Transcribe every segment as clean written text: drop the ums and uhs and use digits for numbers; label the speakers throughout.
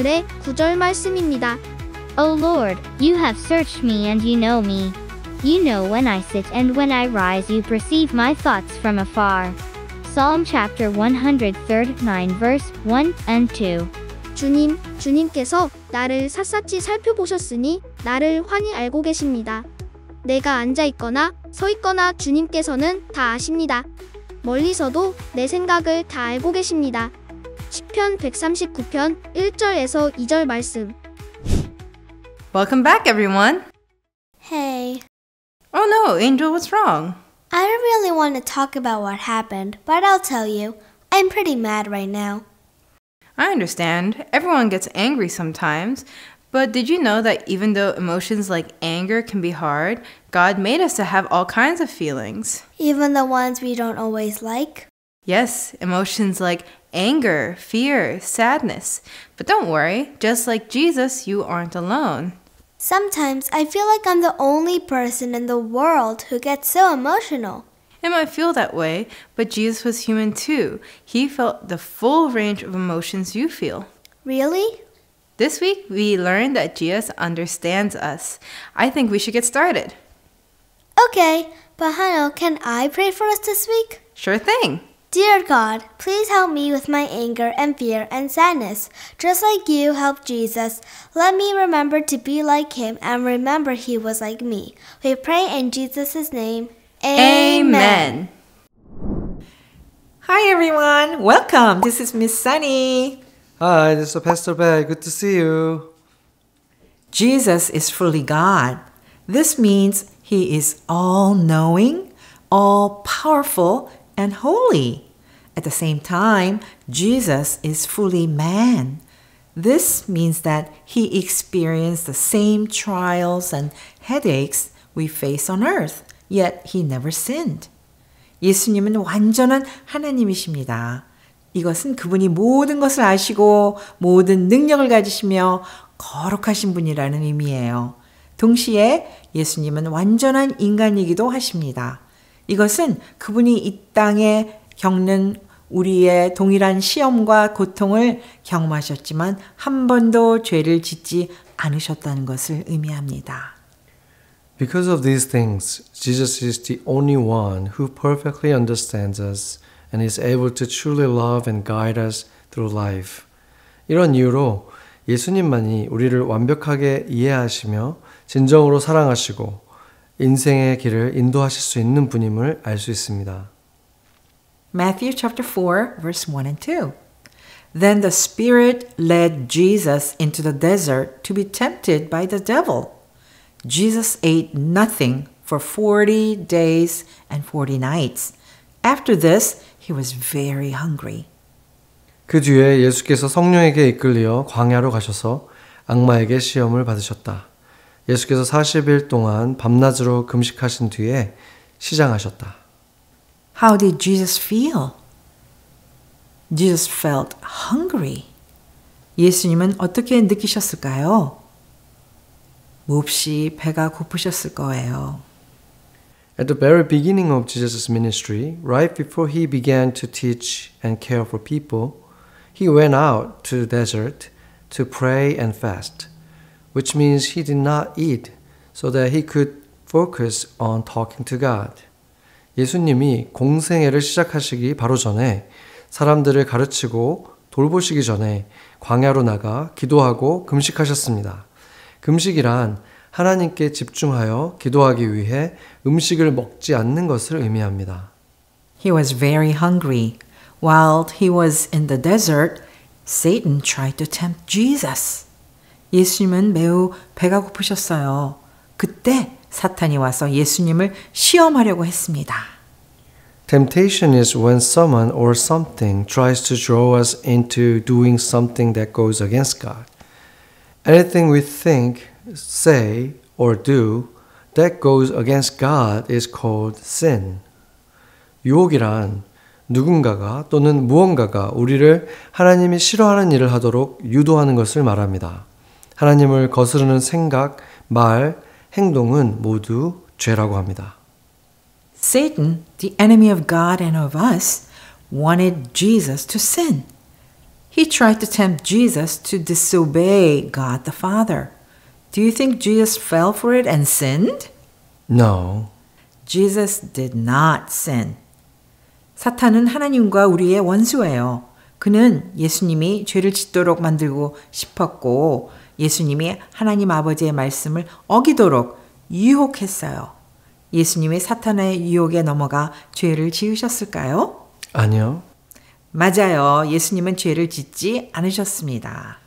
Speaker 1: 오늘의 9절 말씀입니다.
Speaker 2: O Lord, you have searched me and you know me. You know when I sit and when I rise, you perceive my thoughts from afar. Psalm chapter 139 verse 1 and 2.
Speaker 1: 주님께서 나를 샅샅이 살펴보셨으니 나를 환히 알고 계십니다. 내가 앉아 있거나 서 있거나 주님께서는 다 아십니다. 멀리서도 내 생각을 다 알고 계십니다. 시편 139편 1절에서 2절 말씀.
Speaker 3: Welcome back, everyone.
Speaker 4: Hey,
Speaker 3: Oh no, Angel, what's wrong?
Speaker 4: I don't really want to talk about what happened, but I'll tell you, I'm pretty mad right now.
Speaker 3: I understand. Everyone gets angry sometimes. But did you know that even though emotions like anger can be hard, God made us to have all kinds of feelings?
Speaker 4: Even the ones we don't always like.
Speaker 3: Yes, emotions like anger, fear, sadness. But don't worry, just like Jesus, you aren't alone.
Speaker 4: Sometimes I feel like I'm the only person in the world who gets so emotional.
Speaker 3: It might feel that way, but Jesus was human too. He felt the full range of emotions you feel.
Speaker 4: Really?
Speaker 3: This week, we learned that Jesus understands us. I think we should get started.
Speaker 4: Okay, but Hano, can I pray for us this week?
Speaker 3: Sure thing.
Speaker 4: Dear God, please help me with my anger and fear and sadness. Just like you helped Jesus, let me remember to be like him and remember he was like me. We pray in Jesus' name.
Speaker 3: Amen.
Speaker 5: Hi everyone, welcome. This is Miss Sunny.
Speaker 6: Hi, this is Pastor Bear. Good to see you.
Speaker 5: Jesus is fully God. This means he is all-knowing, all-powerful, and holy. At the same time, Jesus is fully man. This means that he experienced the same trials and headaches we face on earth, yet he never sinned. 예수님은 완전한 하나님이십니다. 이것은 그분이 모든 것을 아시고 모든 능력을 가지시며 거룩하신 분이라는 의미예요. 동시에 예수님은 완전한 인간이기도 하십니다. 이것은 그분이 이 땅에 겪는 우리의 동일한 시험과 고통을 경험하셨지만 한 번도 죄를 짓지 않으셨다는 것을 의미합니다.
Speaker 6: Because of these things, Jesus is the only one who perfectly understands us and is able to truly love and guide us through life. 이런 이유로 예수님만이 우리를 완벽하게 이해하시며 진정으로 사랑하시고 인생의 길을 인도하실 수 있는 분임을 알 수 있습니다.
Speaker 5: Matthew chapter 4, verse 1 and 2. Then the Spirit led Jesus into the desert to be tempted by the devil. Jesus ate nothing for 40 days and 40 nights. After this, he was very hungry.
Speaker 6: 그 뒤에 예수께서 성령에게 이끌려 광야로 가셔서 악마에게 시험을 받으셨다. 예수께서 40일 동안 밤낮으로 금식하신 뒤에 시장하셨다.
Speaker 5: How did Jesus feel? Jesus felt hungry. 예수님은 어떻게 느끼셨을까요? 몹시 배가 고프셨을 거예요.
Speaker 6: At the very beginning of Jesus' ministry, right before he began to teach and care for people, he went out to the desert to pray and fast, which means he did not eat so that he could focus on talking to God. 예수님이 공생애를 시작하시기 바로 전에 사람들을 가르치고 돌보시기 전에 광야로 나가 기도하고 금식하셨습니다. 금식이란 하나님께 집중하여 기도하기 위해 음식을 먹지 않는 것을 의미합니다.
Speaker 5: He was very hungry. While he was in the desert, Satan tried to tempt Jesus. 예수님은 매우 배가 고프셨어요. 그때 사탄이 와서 예수님을 시험하려고 했습니다.
Speaker 6: Temptation is when someone or something tries to draw us into doing something that goes against God. Anything we think, say, or do that goes against God is called sin. 유혹이란 누군가가 또는 무언가가 우리를 하나님이 싫어하는 일을 하도록 유도하는 것을 말합니다. 하나님을 거스르는 생각, 말, 행동은 모두 죄라고 합니다.
Speaker 5: Satan, the enemy of God and of us, wanted Jesus to sin. He tried to tempt Jesus to disobey God the Father. Do you think Jesus fell for it and sinned?
Speaker 6: No.
Speaker 5: Jesus did not sin. 사탄은 하나님과 우리의 원수예요. 그는 예수님이 죄를 짓도록 만들고 싶었고 예수님이 하나님 아버지의 말씀을 어기도록 유혹했어요. 예수님이 사탄의 유혹에 넘어가 죄를 지으셨을까요?
Speaker 6: 아니요.
Speaker 5: 맞아요. 예수님은 죄를 짓지 않으셨습니다.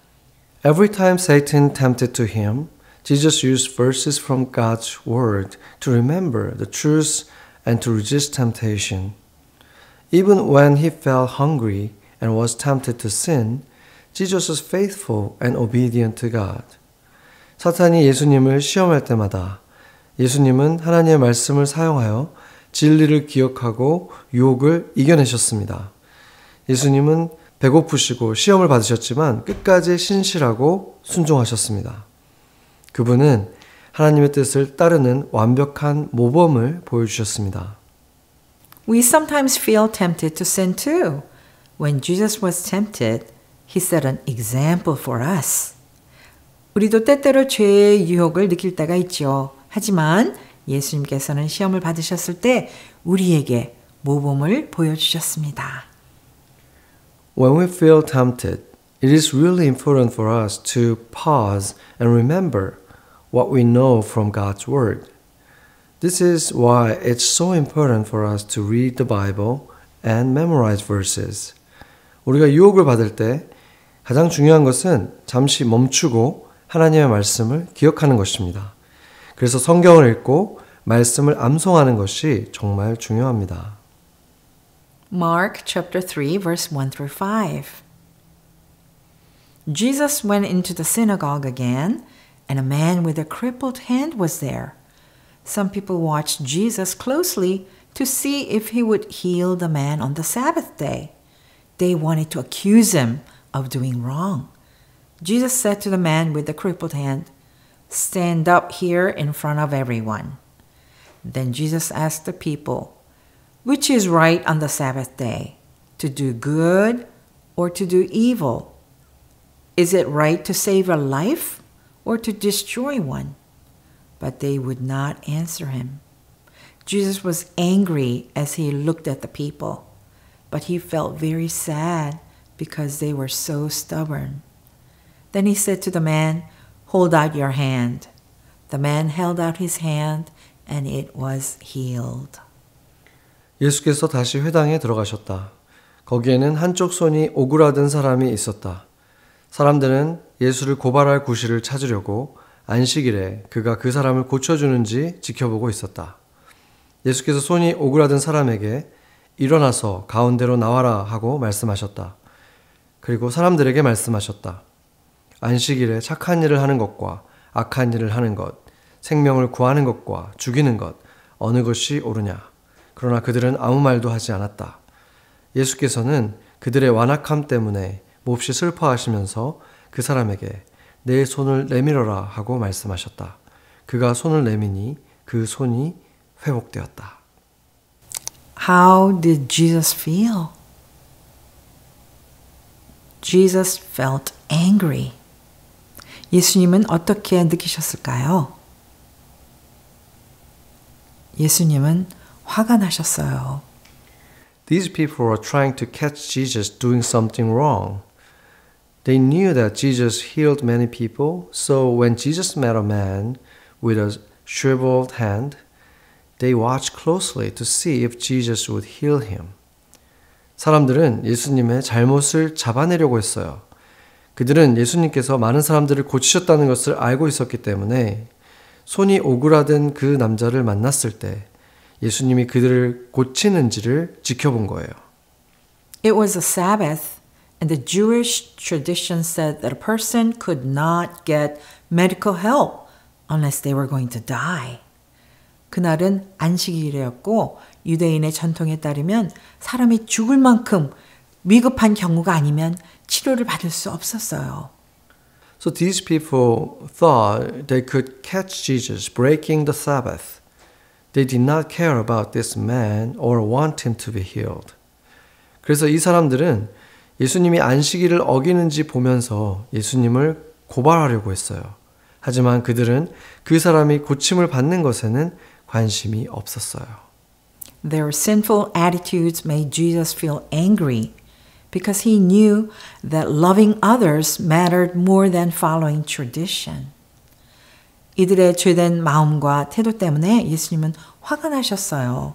Speaker 6: Every time Satan tempted to him, Jesus used verses from God's word to remember the truth and to resist temptation. Even when he felt hungry and was tempted to sin, Jesus was faithful and obedient to God. 사탄이 예수님을 시험할 때마다 예수님은 하나님의 말씀을 사용하여 진리를 기억하고 유혹을 이겨내셨습니다. 예수님은 배고프시고 시험을 받으셨지만 끝까지 신실하고 순종하셨습니다. 그분은 하나님의 뜻을 따르는 완벽한 모범을 보여주셨습니다.
Speaker 5: We sometimes feel tempted to sin too. When Jesus was tempted, he set an example for us. 우리도 때때로 죄의 유혹을 느낄 때가 있죠. 하지만 예수님께서는 시험을 받으셨을 때 우리에게 모범을 보여주셨습니다.
Speaker 6: When we feel tempted, it is really important for us to pause and remember what we know from God's Word. This is why it's so important for us to read the Bible and memorize verses. 우리가 유혹을 받을 때 가장 중요한 것은 잠시 멈추고 하나님의 말씀을 기억하는 것입니다. 그래서 성경을 읽고 말씀을 암송하는 것이 정말 중요합니다.
Speaker 5: Mark chapter 3 verse 1 through 5. Jesus went into the synagogue again, and a man with a crippled hand was there. Some people watched Jesus closely to see if he would heal the man on the Sabbath day. They wanted to accuse him of doing wrong. Jesus said to the man with the crippled hand, "Stand up here in front of everyone." Then Jesus asked the people, "Which is right on the Sabbath day, to do good or to do evil? Is it right to save a life or to destroy one?" But they would not answer him. Jesus was angry as he looked at the people, but he felt very sad because they were so stubborn. Then he said to the man, "Hold out your hand." The man held out his hand, and it was healed.
Speaker 6: 예수께서 다시 회당에 들어가셨다. 거기에는 한쪽 손이 오그라든 사람이 있었다. 사람들은 예수를 고발할 구실을 찾으려고 안식일에 그가 그 사람을 고쳐주는지 지켜보고 있었다. 예수께서 손이 오그라든 사람에게 일어나서 가운데로 나와라 하고 말씀하셨다. 그리고 사람들에게 말씀하셨다. 안식일에 착한 일을 하는 것과 악한 일을 하는 것, 생명을 구하는 것과 죽이는 것, 어느 것이 옳으냐. 그러나 그들은 아무 말도 하지 않았다. 예수께서는 그들의 완악함 때문에 몹시 슬퍼하시면서 그 사람에게 내 손을 내밀어라 하고 말씀하셨다. 그가 손을 내미니 그 손이 회복되었다.
Speaker 5: How did Jesus feel? Jesus felt angry. 예수님은 어떻게 느끼셨을까요? 예수님은 화가 나셨어요.
Speaker 6: These people were trying to catch Jesus doing something wrong. They knew that Jesus healed many people, so when Jesus met a man with a shriveled hand, they watched closely to see if Jesus would heal him. 사람들은 예수님의 잘못을 잡아내려고 했어요. 그들은 예수님께서 많은 사람들을 고치셨다는 것을 알고 있었기 때문에 손이 오그라든 그 남자를 만났을 때 예수님이 그들을 고치는지를 지켜본 거예요.
Speaker 5: It was a Sabbath, and the Jewish tradition said that a person could not get medical help unless they were going to die. 그날은 안식일이었고 유대인의 전통에 따르면 사람이 죽을 만큼 위급한 경우가 아니면 치료를 받을 수 없었어요.
Speaker 6: So these people thought they could catch Jesus breaking the Sabbath. They did not care about this man or want him to be healed. 그래서 이 사람들은 예수님이 안식일을 어기는지 보면서 예수님을 고발하려고 했어요. 하지만 그들은 그 사람이 고침을 받는 것에는 관심이 없었어요.
Speaker 5: Their sinful attitudes made Jesus feel angry because he knew that loving others mattered more than following tradition. 이들의 죄된 마음과 태도 때문에 예수님은 화가 나셨어요.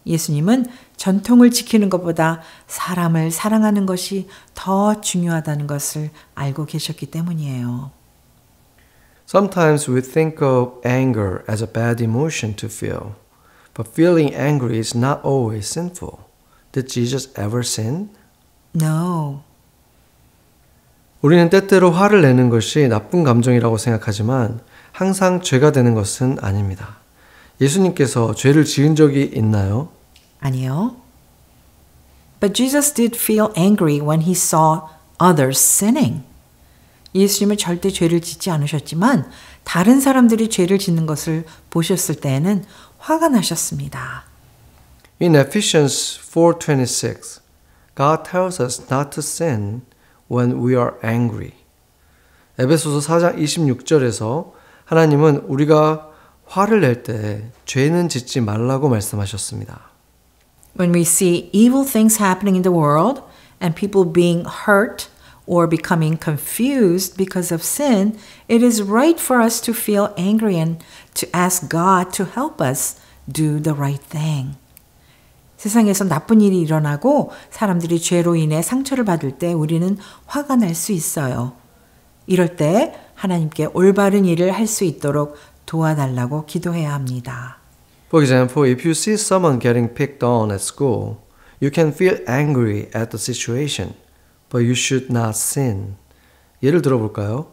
Speaker 5: 예수님은 전통을 지키는 것보다 사람을 사랑하는 것이 더 중요하다는 것을 알고 계셨기 때문이에요.
Speaker 6: Sometimes we think of anger as a bad emotion to feel, but feeling angry is not always sinful. Did Jesus ever sin?
Speaker 5: No.
Speaker 6: 우리는 때때로 화를 내는 것이 나쁜 감정이라고 생각하지만 항상 죄가 되는 것은 아닙니다. 예수님께서 죄를 지은 적이 있나요?
Speaker 5: 아니요. But Jesus did feel angry when he saw others sinning. 예수님은 절대 죄를 짓지 않으셨지만 다른 사람들이 죄를 짓는 것을 보셨을 때에는 화가 나셨습니다.
Speaker 6: In Ephesians 4:26, God tells us not to sin when we are angry. 에베소서 4장 26절에서 하나님은 우리가 화를 낼 때 죄는 짓지 말라고 말씀하셨습니다.
Speaker 5: When we see evil things happening in the world and people being hurt or becoming confused because of sin, it is right for us to feel angry and to ask God to help us do the right thing. 세상에서 나쁜 일이 일어나고 사람들이 죄로 인해 상처를 받을 때 우리는 화가 날 수 있어요. 이럴 때 하나님께 올바른 일을 할 수 있도록 도와달라고 기도해야 합니다.
Speaker 6: For example, if you see someone getting picked on at school, you can feel angry at the situation, but you should not sin. 예를 들어볼까요?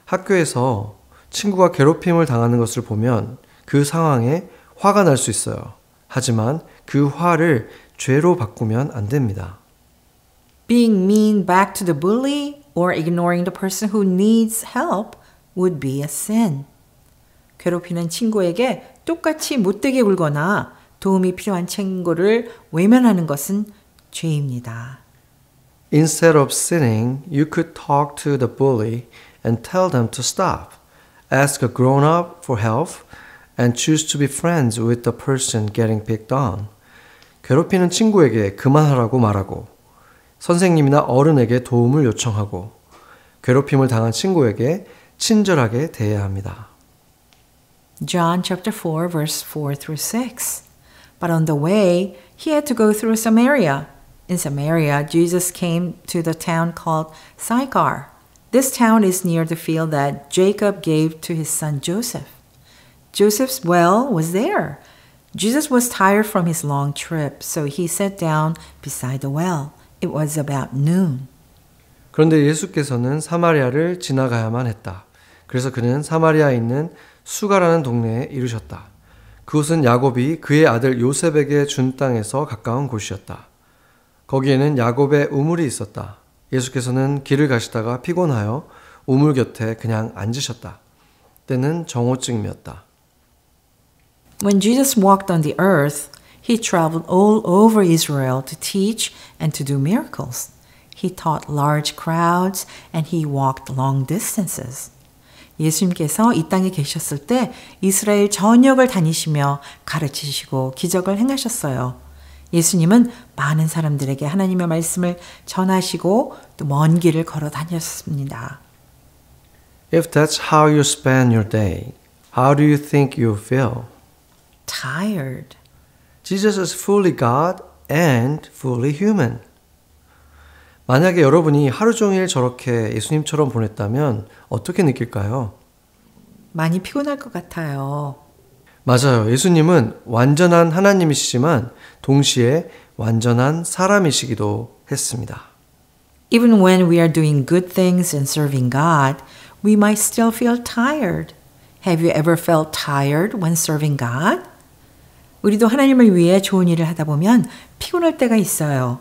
Speaker 6: 학교에서 친구가 괴롭힘을 당하는 것을 보면 그 상황에 화가 날 수 있어요. 하지만 그 화를 죄로 바꾸면 안 됩니다.
Speaker 5: Being mean back to the bully or ignoring the person who needs help would be a sin. 괴롭히는 친구에게 똑같이 못되게 굴거나 도움이 필요한 친구를 외면하는 것은 죄입니다.
Speaker 6: Instead of sinning, you could talk to the bully and tell them to stop. Ask a grown-up for help and choose to be friends with the person getting picked on. 괴롭히는 친구에게 그만하라고 말하고 선생님이나 어른에게 도움을 요청하고 괴롭힘을 당한 친구에게 친절하게 대해야 합니다.
Speaker 5: John chapter 4 verse 4 through 6. But on the way, he had to go through Samaria. In Samaria, Jesus came to the town called Sychar. This town is near the field that Jacob gave to his son Joseph. Joseph's well was there. Jesus was tired from his long trip, so he sat down beside the well. It was about noon.
Speaker 6: 그런데 예수께서는 사마리아를 지나가야만 했다. 그래서 그는 사마리아에 있는 수가라는 동네에 이르셨다. 그곳은 야곱이 그의 아들 요셉에게 준 땅에서 가까운 곳이었다. 거기에는 야곱의 우물이 있었다. 예수께서는 길을 가시다가 피곤하여 우물 곁에 그냥 앉으셨다. 때는 정오쯤이었다.
Speaker 5: When Jesus walked on the earth, he traveled all over Israel to teach and to do miracles. He taught large crowds and he walked long distances. 예수님께서 이 땅에 계셨을 때 이스라엘 전역을 다니시며 가르치시고 기적을 행하셨어요. 예수님은 많은 사람들에게 하나님의 말씀을 전하시고 또 먼 길을 걸어 다녔습니다.
Speaker 6: If that's how you spend your day, how do you think you feel?
Speaker 5: Tired.
Speaker 6: Jesus is fully God and fully human. 만약에 여러분이 하루 종일 저렇게 예수님처럼 보냈다면 어떻게 느낄까요?
Speaker 5: 많이 피곤할 것 같아요.
Speaker 6: 맞아요. 예수님은 완전한 하나님이시지만 동시에 완전한 사람이시기도 했습니다.
Speaker 5: Even when we are doing good things and serving God, we might still feel tired. Have you ever felt tired when serving God? 우리도 하나님을 위해 좋은 일을 하다 보면 피곤할 때가 있어요.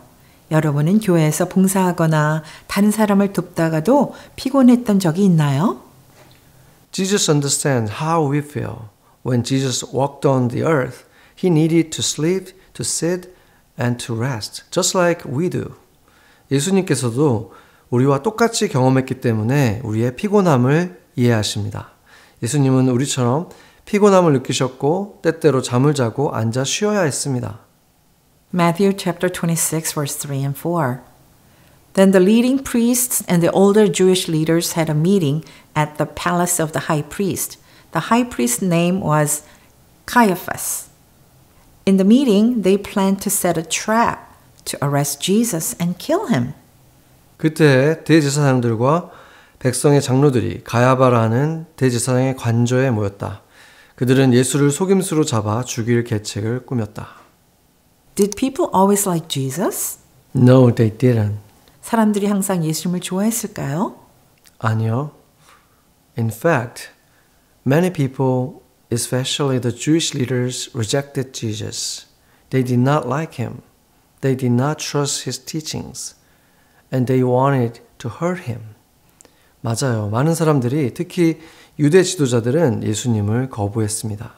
Speaker 5: 여러분은 교회에서 봉사하거나 다른 사람을 돕다가도 피곤했던 적이 있나요?
Speaker 6: Jesus understands how we feel. When Jesus walked on the earth, he needed to sleep, to sit, and to rest, just like we do. 예수님께서도 우리와 똑같이 경험했기 때문에 우리의 피곤함을 이해하십니다. 예수님은 우리처럼 피곤함을 느끼셨고 때때로 잠을 자고 앉아 쉬어야 했습니다.
Speaker 5: Matthew chapter 26 verse 3 and 4. Then the leading priests and the older Jewish leaders had a meeting at the palace of the high priest. The high priest's name was Caiaphas. In the meeting, they planned to set a trap to arrest Jesus and kill him.
Speaker 6: 그때 대제사장들과 백성의 장로들이 가야바라는 대제사장의 관저에 모였다. 그들은 예수를 속임수로 잡아 죽일 계책을 꾸몄다.
Speaker 5: Did people always like Jesus?
Speaker 6: No, they didn't.
Speaker 5: 사람들이 항상 예수님을 좋아했을까요?
Speaker 6: 아니요. In fact, many people, especially the Jewish leaders, rejected Jesus. They did not like him. They did not trust his teachings. And they wanted to hurt him. 맞아요. 많은 사람들이, 특히 유대 지도자들은 예수님을 거부했습니다.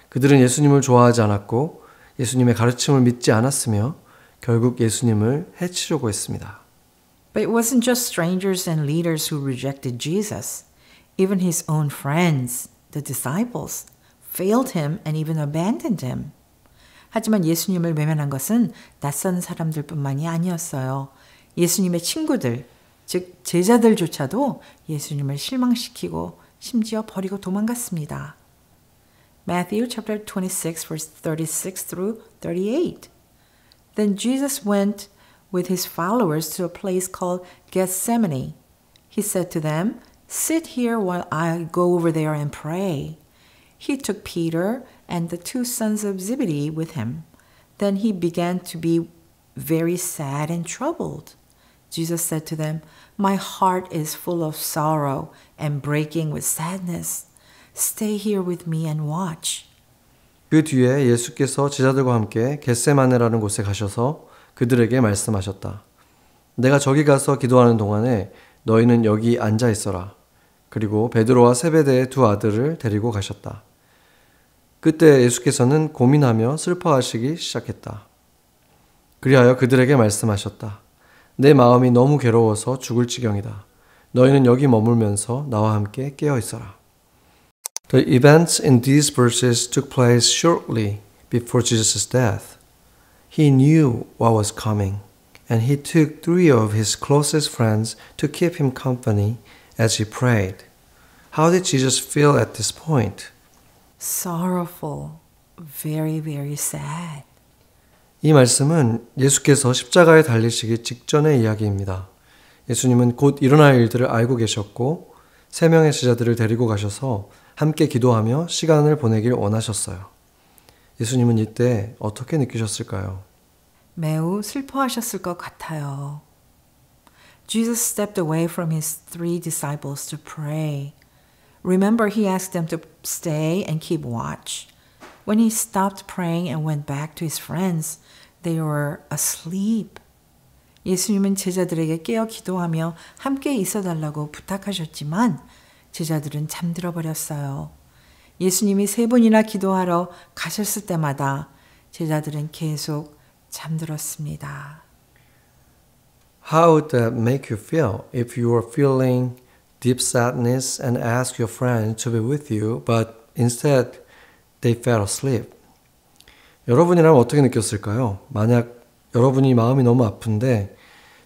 Speaker 6: 그들은 예수님을 좋아하지 않았고 예수님의 가르침을 믿지 않았으며 결국 예수님을 해치려고 했습니다.
Speaker 5: But it wasn't just strangers and leaders who rejected Jesus. Even his own friends, the disciples, failed him and even abandoned him. 하지만 예수님을 외면한 것은 낯선 사람들뿐만이 아니었어요. 예수님의 친구들, 즉 제자들조차도 예수님을 실망시키고 심지어 버리고 도망갔습니다. Matthew chapter 26 verse 36 through 38. Then Jesus went with his followers to a place called Gethsemane. He said to them, "Sit here while I go over there and pray." He took Peter and the two sons of Zebedee with him. Then he began to be very sad and troubled. Jesus said to them, "My heart is full of sorrow and breaking with sadness. Stay here with me and watch."
Speaker 6: 그 뒤에 예수께서 제자들과 함께 겟세마네라는 곳에 가셔서 그들에게 말씀하셨다. 내가 저기 가서 기도하는 동안에 너희는 여기 앉아 있어라. 그리고 베드로와 세베대의 두 아들을 데리고 가셨다. 그때 예수께서는 고민하며 슬퍼하시기 시작했다. 그리하여 그들에게 말씀하셨다. 내 마음이 너무 괴로워서 죽을 지경이다. 너희는 여기 머물면서 나와 함께 깨어 있어라. The events in these verses took place shortly before Jesus' death. He knew what was coming, and he took 3 of his closest friends to keep him company as he prayed. How did Jesus feel at this point?
Speaker 5: Sorrowful, very, very sad.
Speaker 6: 이 말씀은 예수께서 십자가에 달리시기 직전의 이야기입니다. 예수님은 곧 일어날 일들을 알고 계셨고 3명의 제자들을 데리고 가셔서 함께 기도하며 시간을 보내길 원하셨어요. 예수님은 이때 어떻게 느끼셨을까요?
Speaker 5: 매우 슬퍼하셨을 것 같아요. Jesus stepped away from his 3 disciples to pray. Remember, he asked them to stay and keep watch. When he stopped praying and went back to his friends, they were asleep. 예수님은 제자들에게 깨어 기도하며 함께 있어달라고 부탁하셨지만 제자들은 잠들어 버렸어요. 예수님이 3번이나 기도하러 가셨을 때마다 제자들은 계속 잠들었습니다.
Speaker 6: How would that make you feel if you were feeling deep sadness and asked your friend to be with you, but instead they fell asleep? 여러분이라면 어떻게 느꼈을까요? 만약 여러분이 마음이 너무 아픈데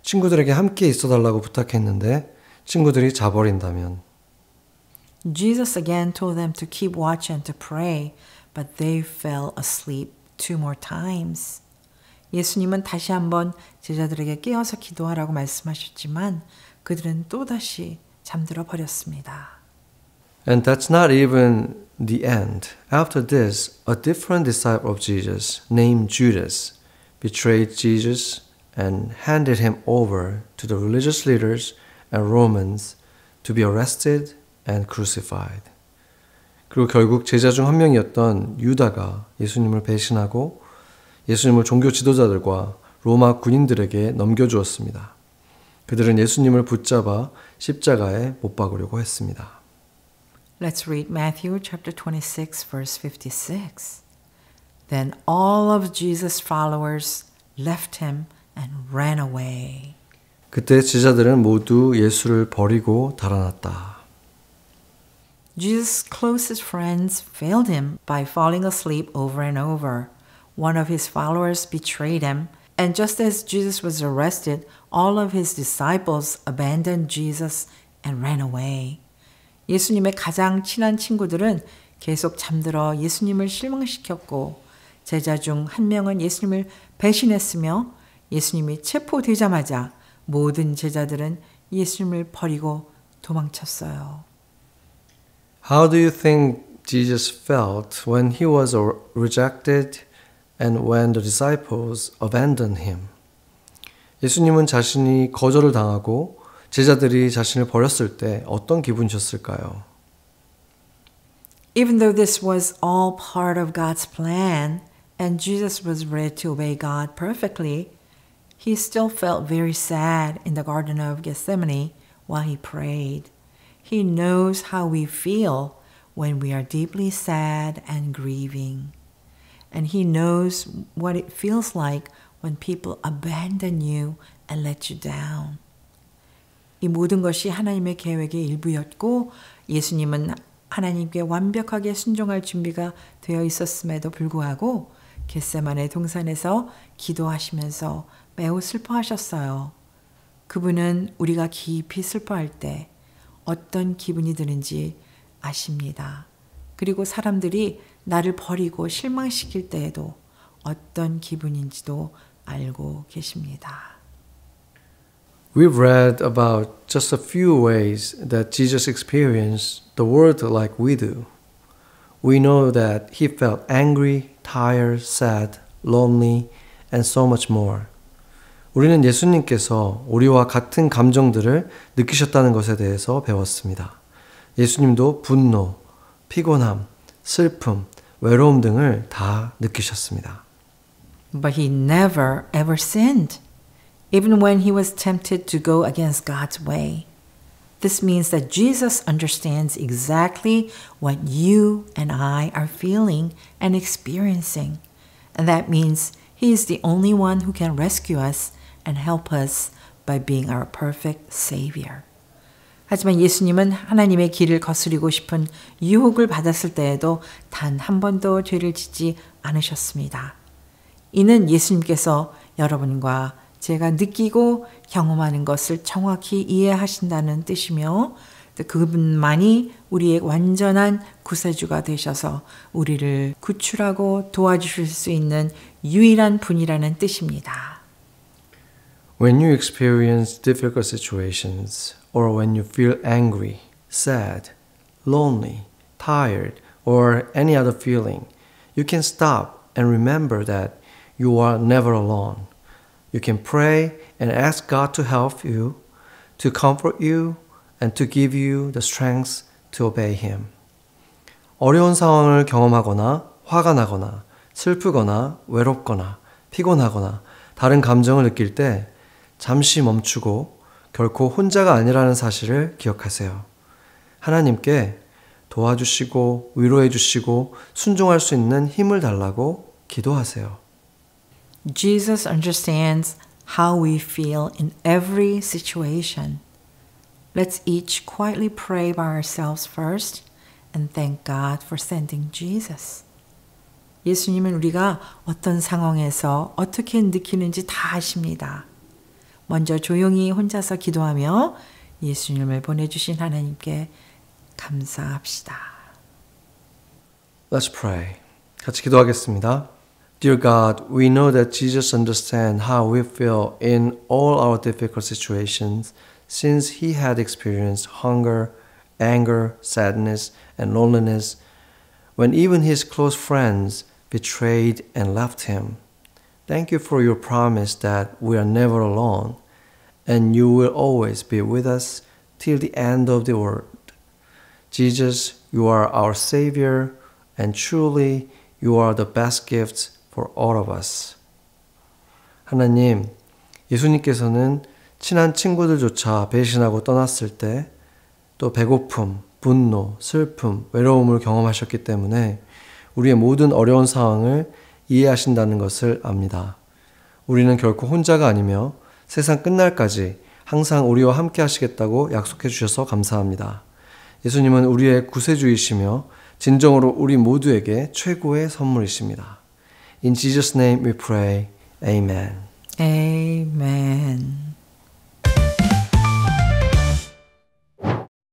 Speaker 6: 친구들에게 함께 있어달라고 부탁했는데 친구들이 자버린다면.
Speaker 5: Jesus again told them to keep watch and to pray, but they fell asleep 2 more times. 예수님은 다시 한번 제자들에게 깨어서 기도하라고 말씀하셨지만 그들은 또다시 잠들어 버렸습니다.
Speaker 6: And that's not even the end. After this, a different disciple of Jesus, named Judas, betrayed Jesus and handed him over to the religious leaders and Romans to be arrested and crucified. 그리고 결국 제자 중 한 명이었던 유다가 예수님을 배신하고 예수님을 종교 지도자들과 로마 군인들에게 넘겨주었습니다. 그들은 예수님을 붙잡아 십자가에 못 박으려고 했습니다.
Speaker 5: Let's read Matthew chapter 26 verse 56. Then all of Jesus' followers left him and ran away.
Speaker 6: 그때 제자들은 모두 예수를 버리고 달아났다.
Speaker 5: Jesus' closest friends failed him by falling asleep over and over. One of his followers betrayed him, and just as Jesus was arrested, all of his disciples abandoned Jesus and ran away. 예수님의 가장 친한 친구들은 계속 잠들어 예수님을 실망시켰고 제자 중 한 명은 예수님을 배신했으며 예수님이 체포되자마자 모든 제자들은 예수님을 버리고 도망쳤어요.
Speaker 6: How do you think Jesus felt when he was rejected and when the disciples abandoned him? 예수님은 자신이 거절을 당하고 제자들이 자신을 버렸을 때 어떤 기분이셨을까요?
Speaker 5: Even though this was all part of God's plan and Jesus was ready to obey God perfectly, he still felt very sad in the Garden of Gethsemane while he prayed. He knows how we feel when we are deeply sad and grieving. And he knows what it feels like when people abandon you and let you down. 이 모든 것이 하나님의 계획의 일부였고 예수님은 하나님께 완벽하게 순종할 준비가 되어 있었음에도 불구하고 겟세마네 동산에서 기도하시면서 매우 슬퍼하셨어요. 그분은 우리가 깊이 슬퍼할 때 어떤 기분이 드는지 아십니다. 그리고 사람들이 나를 버리고 실망시킬 때에도 어떤 기분인지도 알고 계십니다.
Speaker 6: We've read about just a few ways that Jesus experienced the world like we do. We know that he felt angry, tired, sad, lonely, and so much more. 우리는 예수님께서 우리와 같은 감정들을 느끼셨다는 것에 대해서 배웠습니다. 예수님도 분노, 피곤함, 슬픔, 외로움 등을 다 느끼셨습니다.
Speaker 5: But he never ever sinned, even when he was tempted to go against God's way. This means that Jesus understands exactly what you and I are feeling and experiencing. And that means he is the only one who can rescue us and help us by being our perfect Savior. 하지만 예수님은 하나님의 길을 거스리고 싶은 유혹을 받았을 때에도 단 한 번도 죄를 짓지 않으셨습니다. 이는 예수님께서 여러분과 제가 느끼고 경험하는 것을 정확히 이해하신다는 뜻이며 그분만이 우리의 완전한 구세주가 되셔서 우리를 구출하고 도와주실 수 있는 유일한 분이라는 뜻입니다.
Speaker 6: When you experience difficult situations or when you feel angry, sad, lonely, tired, or any other feeling, you can stop and remember that you are never alone. You can pray and ask God to help you, to comfort you, and to give you the strength to obey Him. 어려운 상황을 경험하거나 화가 나거나 슬프거나 외롭거나 피곤하거나 다른 감정을 느낄 때 잠시 멈추고 결코 혼자가 아니라는 사실을 기억하세요. 하나님께 도와주시고 위로해 주시고 순종할 수 있는 힘을 달라고 기도하세요.
Speaker 5: Jesus understands how we feel in every situation. Let's each quietly pray by ourselves first and thank God for sending Jesus. 예수님은 우리가 어떤 상황에서 어떻게 느끼는지 다 아십니다. 먼저 조용히 혼자서 기도하며 예수님을 보내주신 하나님께 감사합시다.
Speaker 6: Let's pray. 같이 기도하겠습니다. Dear God, we know that Jesus understands how we feel in all our difficult situations since he had experienced hunger, anger, sadness, and loneliness when even his close friends betrayed and left him. Thank you for your promise that we are never alone and you will always be with us till the end of the world. Jesus, you are our Savior and truly you are the best gift for all of us. 하나님, 예수님께서는 친한 친구들조차 배신하고 떠났을 때 또 배고픔, 분노, 슬픔, 외로움을 경험하셨기 때문에 우리의 모든 어려운 상황을 이해하신다는 것을 압니다. 우리는 결코 혼자가 아니며 세상 끝날까지 항상 우리와 함께 하시겠다고 약속해 주셔서 감사합니다. 예수님은 우리의 구세주이시며 진정으로 우리 모두에게 최고의 선물이십니다. In Jesus' name we pray. Amen.
Speaker 5: Amen.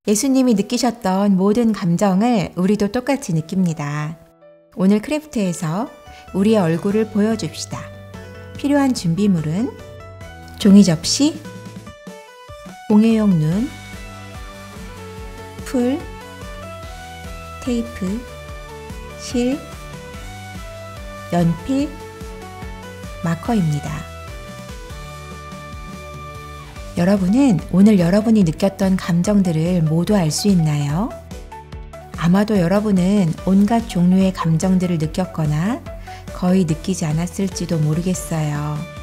Speaker 5: 예수님이 느끼셨던 모든 감정을 우리도 똑같이 느낍니다. 오늘 크래프트에서 우리의 얼굴을 보여줍시다. 필요한 준비물은 종이 접시, 공예용 눈, 풀, 테이프, 실, 연필, 마커입니다. 여러분은 오늘 여러분이 느꼈던 감정들을 모두 알 수 있나요? 아마도 여러분은 온갖 종류의 감정들을 느꼈거나 거의 느끼지 않았을지도 모르겠어요.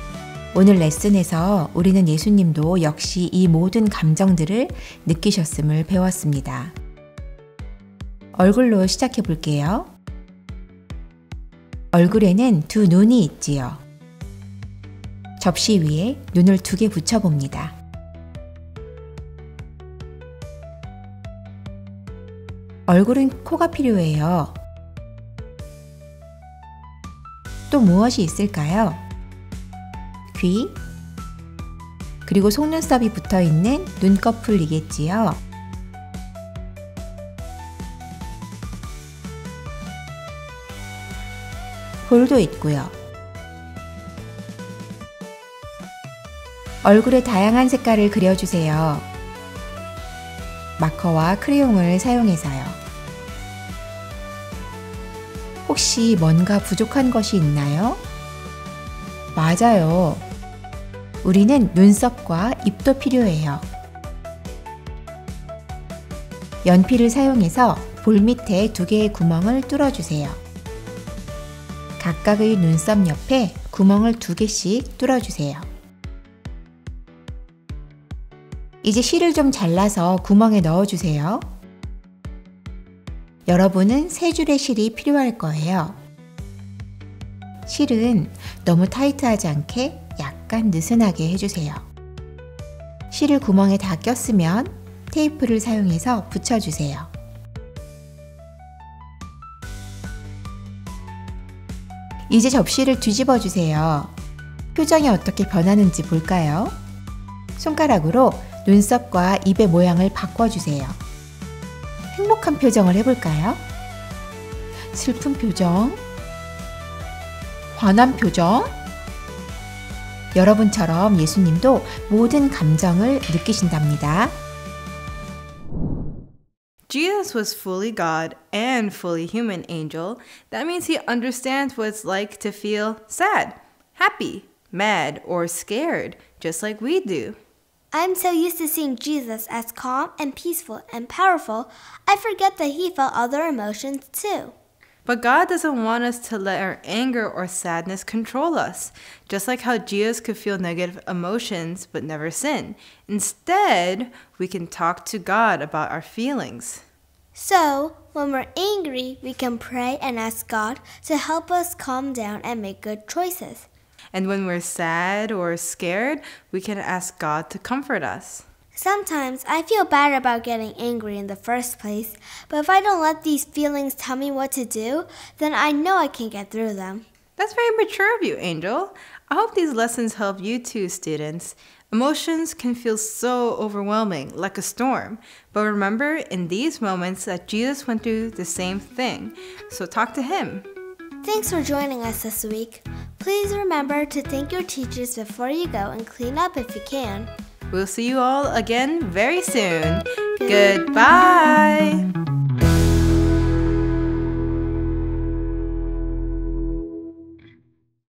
Speaker 5: 오늘 레슨에서 우리는 예수님도 역시 이 모든 감정들을 느끼셨음을 배웠습니다. 얼굴로 시작해 볼게요. 얼굴에는 두 눈이 있지요. 접시 위에 눈을 2개 붙여봅니다. 얼굴은 코가 필요해요. 또 무엇이 있을까요? 귀, 그리고 속눈썹이 붙어있는 눈꺼풀이겠지요. 볼도 있고요. 얼굴에 다양한 색깔을 그려주세요. 마커와 크레용을 사용해서요. 혹시 뭔가 부족한 것이 있나요? 맞아요. 우리는 눈썹과 입도 필요해요. 연필을 사용해서 볼 밑에 2개의 구멍을 뚫어주세요. 각각의 눈썹 옆에 구멍을 2개씩 뚫어주세요. 이제 실을 좀 잘라서 구멍에 넣어주세요. 여러분은 3줄의 실이 필요할 거예요. 실은 너무 타이트하지 않게 약간 느슨하게 해주세요. 실을 구멍에 다 꼈으면 테이프를 사용해서 붙여주세요. 이제 접시를 뒤집어 주세요. 표정이 어떻게 변하는지 볼까요? 손가락으로 눈썹과 입의 모양을 바꿔주세요. 행복한 표정을 해볼까요? 슬픈 표정, 화난 표정. 여러분처럼 예수님도 모든 감정을 느끼신답니다.
Speaker 3: Jesus was fully God and fully human, Angel. That means he understands what it's like to feel sad, happy, mad, or scared, just like we do.
Speaker 4: I'm so used to seeing Jesus as calm and peaceful and powerful, I forget that he felt other emotions too.
Speaker 3: But God doesn't want us to let our anger or sadness control us, just like how Jesus could feel negative emotions but never sin. Instead, we can talk to God about our feelings.
Speaker 4: So, when we're angry, we can pray and ask God to help us calm down and make good choices.
Speaker 3: And when we're sad or scared, we can ask God to comfort us.
Speaker 4: Sometimes I feel bad about getting angry in the first place, but if I don't let these feelings tell me what to do, then I know I can get through them.
Speaker 3: That's very mature of you, Angel. I hope these lessons help you too, students. Emotions can feel so overwhelming, like a storm. But remember in these moments that Jesus went through the same thing. So talk to him.
Speaker 4: Thanks for joining us this week. Please remember to thank your teachers before you go and clean up if you can.
Speaker 3: We'll see you all again very soon. Goodbye.